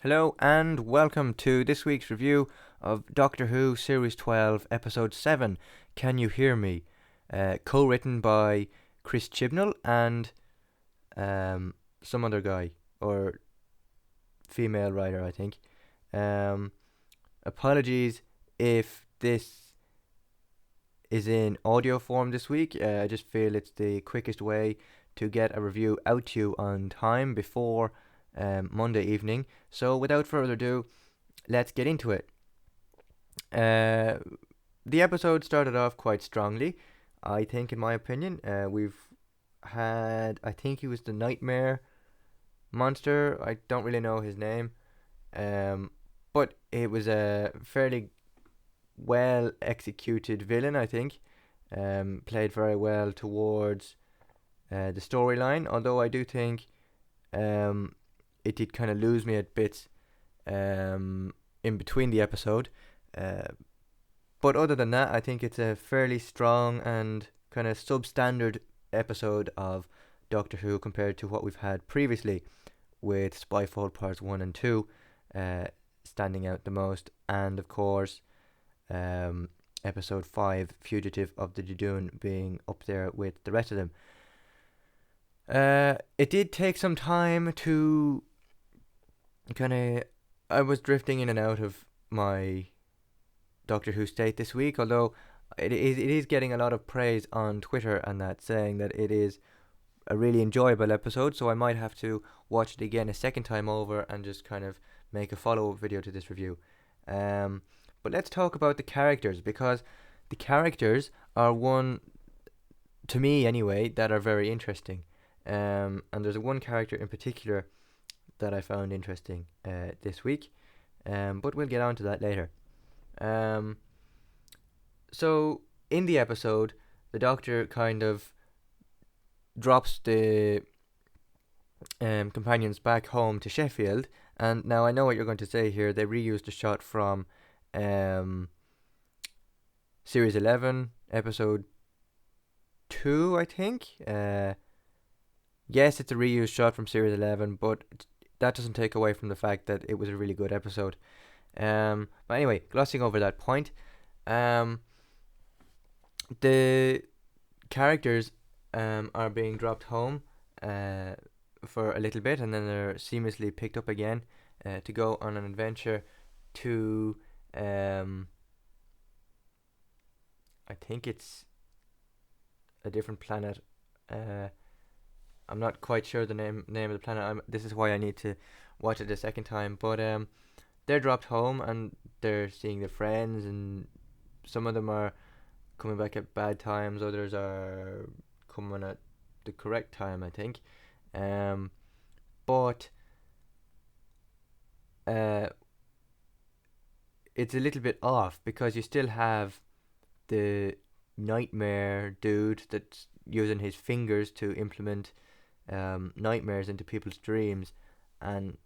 Hello and welcome to this week's review of Doctor Who Series 12, Episode 7, Can You Hear Me? Co-written by Chris Chibnall and some other guy, or female writer, I think. Um, Apologies if this is in audio form this week. I just feel it's the quickest way to get a review out to you on time before Monday evening. So without further ado, let's get into it. Uh, the episode started off quite strongly, I think, in my opinion. We've had, I think he was the Nightmare Monster. I don't really know his name. Um, but it was a fairly well executed villain, I think. Played very well towards the storyline, although I do think um, it did kind of lose me at bits in between the episode. Uh, but other than that, I think it's a fairly strong and kind of substandard episode of Doctor Who compared to what we've had previously, with Spyfall Parts 1 and 2 uh, standing out the most, and of course, um, Episode 5, Fugitive of the Judoon, being up there with the rest of them. It did take some time to kind of. I was drifting in and out of my Doctor Who state this week, although it is getting a lot of praise on Twitter and that, saying that it is a really enjoyable episode. So I might have to watch it again a second time over and just kind of make a follow up video to this review. Um, but let's talk about the characters, because the characters are one, to me anyway, that are very interesting. And there's one character in particular that I found interesting this week. But we'll get on to that later. Um, so in the episode, the Doctor kind of drops the companions back home to Sheffield, and now I know what you're going to say here. They reused a shot from um, Series 11, Episode 2, I think. Yes, it's a reused shot from Series 11, but that doesn't take away from the fact that it was a really good episode. But anyway, glossing over that point, um, the characters are being dropped home for a little bit, and then they're seamlessly picked up again to go on an adventure to, I think it's a different planet. I'm not quite sure the name of the planet. This is why I need to watch it a second time. But they're dropped home and they're seeing their friends, and some of them are coming back at bad times. Others are coming at the correct time, I think. But uh, it's a little bit off because you still have the nightmare dude that's using his fingers to implement nightmares into people's dreams, and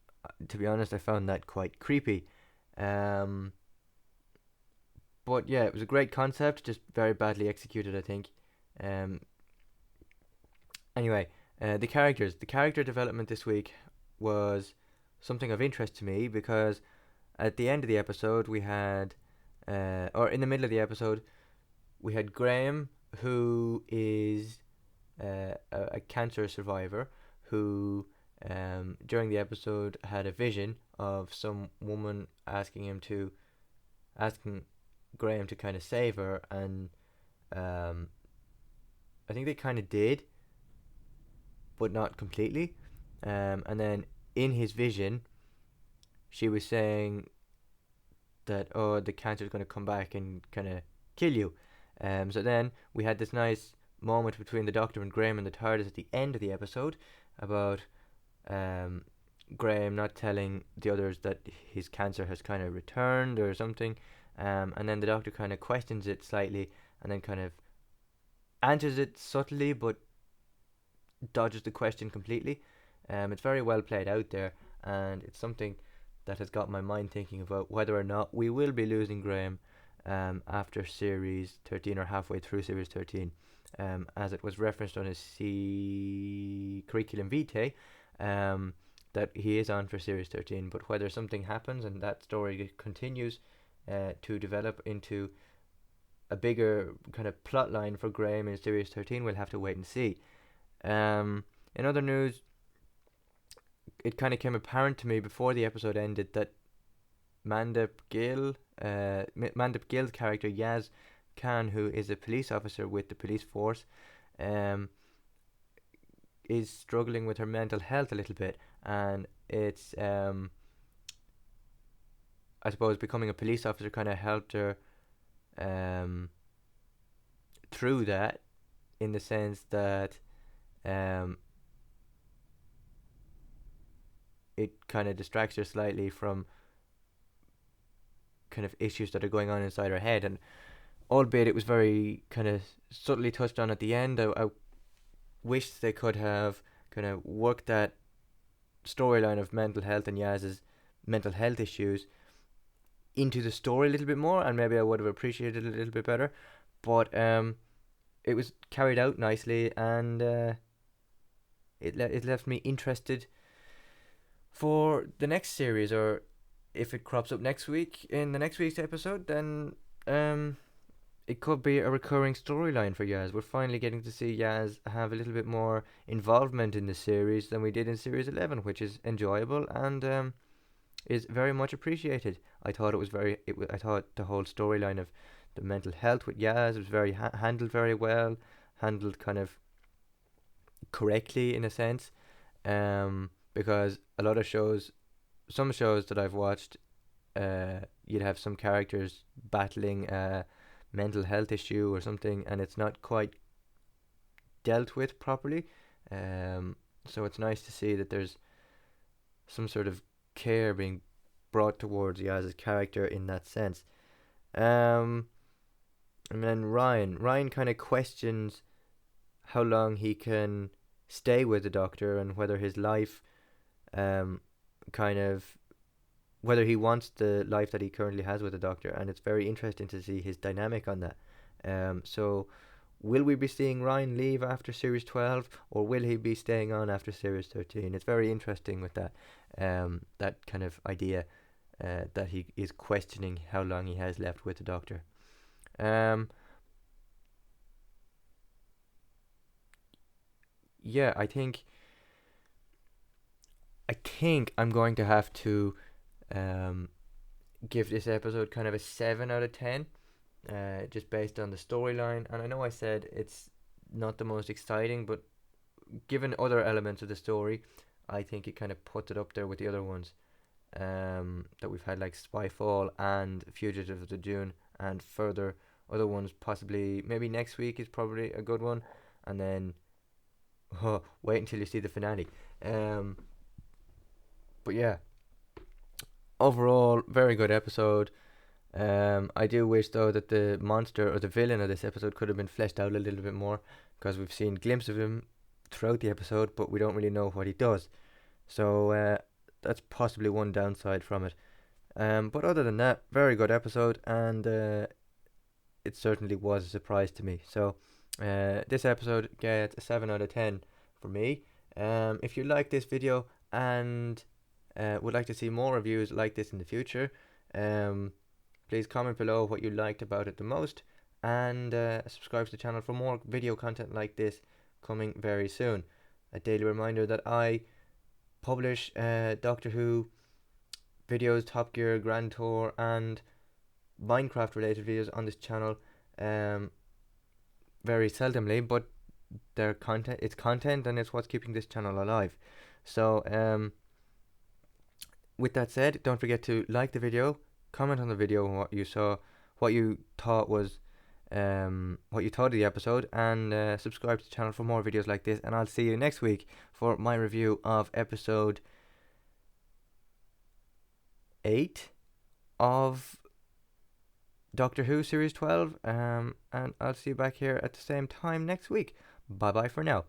to be honest, I found that quite creepy. Um, but yeah, it was a great concept, just very badly executed, I think. Um, anyway, the character development this week was something of interest to me, because at the end of the episode we had, or in the middle of the episode, we had Graham, who is a cancer survivor, who during the episode had a vision of some woman asking Graham to kind of save her, and um, I think they kind of did, but not completely. And then in his vision, she was saying that, oh, the cancer is going to come back and kind of kill you. So then we had this nice moment between the Doctor and Graham and the TARDIS at the end of the episode about um, Graham not telling the others that his cancer has kind of returned or something. And then the Doctor kind of questions it slightly and then kind of answers it subtly but dodges the question completely. It's very well played out there, and it's something that has got my mind thinking about whether or not we will be losing Graham after Series 13 or halfway through Series 13. As it was referenced on his curriculum vitae, um, that he is on for Series 13, but whether something happens and that story continues to develop into a bigger kind of plot line for Graham in Series 13, we'll have to wait and see. In other news, it kind of came apparent to me before the episode ended that Mandip Gill's character Yaz Khan, who is a police officer with the police force, is struggling with her mental health a little bit, and it's I suppose becoming a police officer kind of helped her through that, in the sense that it kind of distracts her slightly from kind of issues that are going on inside her head. And albeit it was very kind of subtly touched on at the end, I wish they could have kind of worked that storyline of mental health and Yaz's mental health issues into the story a little bit more, and maybe I would have appreciated it a little bit better. But it was carried out nicely, and it left me interested for the next series, or if it crops up next week in the next week's episode, then it could be a recurring storyline for Yaz. We're finally getting to see Yaz have a little bit more involvement in the series than we did in Series 11, which is enjoyable and is very much appreciated. I thought I thought the whole storyline of the mental health with Yaz was very handled very well, handled kind of correctly in a sense, because a lot of shows, some shows that I've watched, you'd have some characters battling a mental health issue or something, and it's not quite dealt with properly. So it's nice to see that there's some sort of care being brought towards Yaz's character in that sense. And then Ryan kind of questions how long he can stay with the Doctor, and whether his life, kind of, whether he wants the life that he currently has with the Doctor, and it's very interesting to see his dynamic on that. So will we be seeing Ryan leave after Series 12, or will he be staying on after Series 13? It's very interesting with that, that kind of idea, that he is questioning how long he has left with the Doctor. Yeah, I think I'm going to have to give this episode kind of a 7 out of 10, just based on the storyline. And I know I said it's not the most exciting, but given other elements of the story, I think it kind of puts it up there with the other ones that we've had, like Spyfall and Fugitive of the Dune, and further other ones. Possibly, maybe next week is probably a good one, and then wait until you see the finale. But yeah, overall, very good episode. I do wish though that the monster or the villain of this episode could have been fleshed out a little bit more, because we've seen glimpses of him throughout the episode, but we don't really know what he does. So that's possibly one downside from it. But other than that, very good episode, and it certainly was a surprise to me. So this episode gets a 7 out of 10 for me. If you like this video and would like to see more reviews like this in the future, please comment below what you liked about it the most, and subscribe to the channel for more video content like this coming very soon. A daily reminder that I publish Doctor Who videos, Top Gear, Grand Tour, and Minecraft related videos on this channel very seldomly, but it's content, and it's what's keeping this channel alive. So with that said, don't forget to like the video, comment on the video what you saw, what you thought was what you thought of the episode, and subscribe to the channel for more videos like this. And I'll see you next week for my review of episode 8 of Doctor Who Series 12, and I'll see you back here at the same time next week. Bye bye for now.